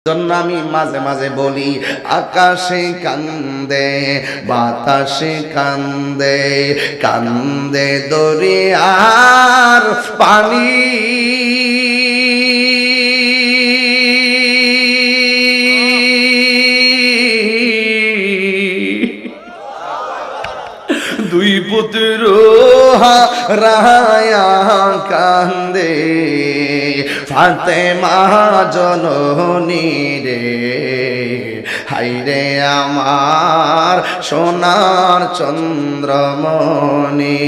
জন্য আমি মাঝে মাঝে বলি, আকাশে কান্দে বাতাসে কান্দে, কান্দে দরিয়ার পানি। দুই পুত্র হারায়া কান্দে, ফাতেমা জননী রে, হাইরে আমার সোনার চন্দ্রমণি।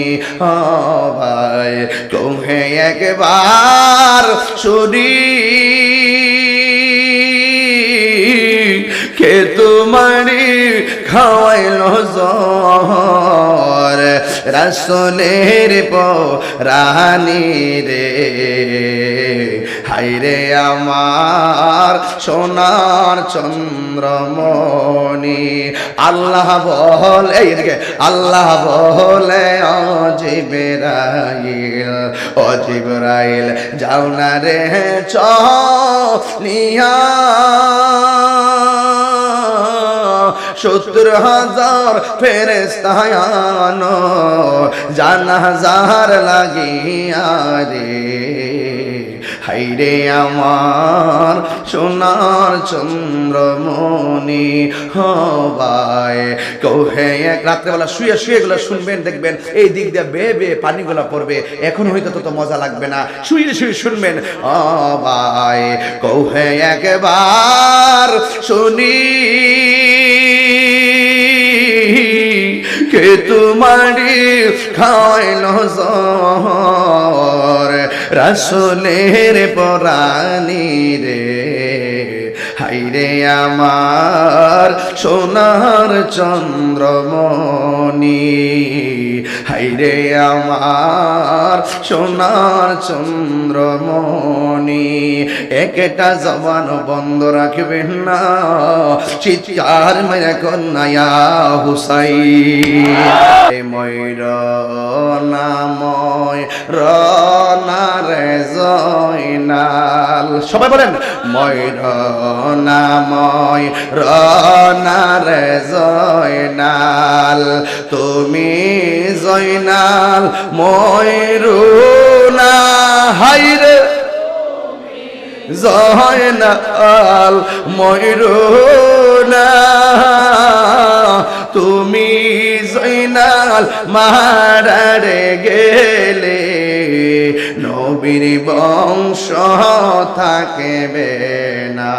ও ভাই তোহে একবার শুনি, কে তোমারি খাওয়াইল জহর, রাসূলের পরানি রে, হাইরে আমার সোনার চন্দ্রমণি। আল্লাহ বলে, এইদিকে আল্লাহ বলে, ও জিবরাইল, ও জিবরাইল যাও না রে চলিয়া, 70,000 ফেরেশতা আনো জানাজার লাগিয়া রে, হাইরে আমার সোনার চন্দ্রমণি। ভাই কহে এক রাত্রেবেলা শুয়ে শুয়ে গুলো শুনবেন, দেখবেন এই দিক দিয়ে বেয়ে বেয়ে পানিগুলা পড়বে। এখন হয়তো তত মজা লাগবে না, শুয়ে শুয়ে শুনবেন। ভাই কহে একবার শুনি, কে তোমারি খাওয়াইল জহর, রাসূলের পরানি রে, হাইরে আমার সোনার চন্দ্রমণি, হাইরে আমার সোনার চন্দ্রমণি। একটা জবান বন্ধ রাখবেন না, চিৎকার মেরে কন্যা হুসাইন। ময়ূর নাময় রনারে জয়নাল, সবাই বলেন ময়ূর নাময় রনারে জয়নাল, তুমি জয়নাল ময়ূরনা, হাইরে জয়নাল ময়ূরনা, তুমি জয়নাল মারারে গেলে, নবীর বংশ থাকবে না।